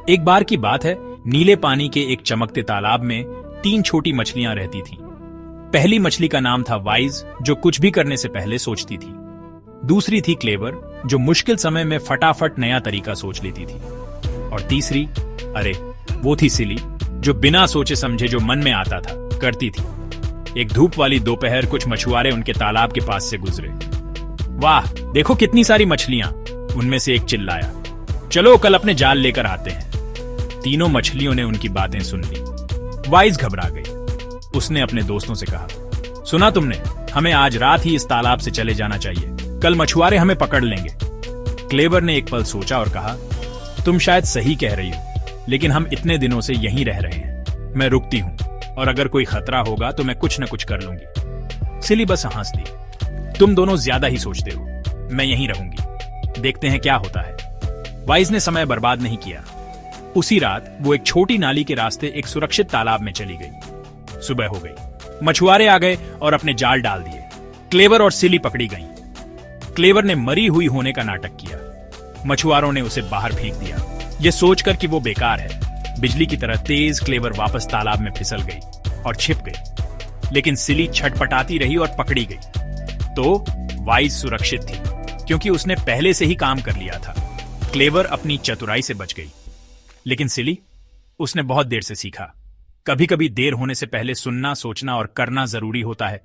एक बार की बात है, नीले पानी के एक चमकते तालाब में 3 छोटी मछलियां रहती थीं। पहली मछली का नाम था वाइज, जो कुछ भी करने से पहले सोचती थी। दूसरी थी क्लेवर, जो मुश्किल समय में फटाफट नया तरीका सोच लेती थी। और तीसरी, अरे वो थी सिली, जो बिना सोचे समझे जो मन में आता था करती थी। एक धूप वाली दोपहर कुछ मछुआरे उनके तालाब के पास से गुजरे। वाह, देखो कितनी सारी मछलियां, उनमें से एक चिल्लाया। चलो कल अपने जाल लेकर आते हैं। तीनों मछलियों ने उनकी बातें सुन ली। वाइज घबरा गई। उसने अपने दोस्तों से कहा, सुना तुमने, हमें आज रात ही इस तालाब से चले जाना चाहिए, कल मछुआरे हमें पकड़ लेंगे। क्लेवर ने एक पल सोचा और कहा, तुम शायद सही कह रही हो, लेकिन हम इतने दिनों से यहीं रह रहे हैं। मैं रुकती हूं, और अगर कोई खतरा होगा तो मैं कुछ न कुछ कर लूंगी। सिली बस हंस दी। तुम दोनों ज्यादा ही सोचते हो, मैं यहीं रहूंगी, देखते हैं क्या होता है। वाइज ने समय बर्बाद नहीं किया। उसी रात वो एक छोटी नाली के रास्ते एक सुरक्षित तालाब में चली गई। सुबह हो गई, मछुआरे आ गए और अपने जाल डाल दिए। क्लेवर और सिली पकड़ी गईं। क्लेवर ने मरी हुई होने का नाटक किया। मछुआरों ने उसे बाहर फेंक दिया, ये सोचकर कि वो बेकार है। बिजली की तरह तेज क्लेवर वापस तालाब में फिसल गई और छिप गई। लेकिन सिली छटपटाती रही और पकड़ी गई। तो वाइज सुरक्षित थी, क्योंकि उसने पहले से ही काम कर लिया था। क्लेवर अपनी चतुराई से बच गई। लेकिन सिली, उसने बहुत देर से सीखा। कभी कभी देर होने से पहले सुनना, सोचना और करना जरूरी होता है।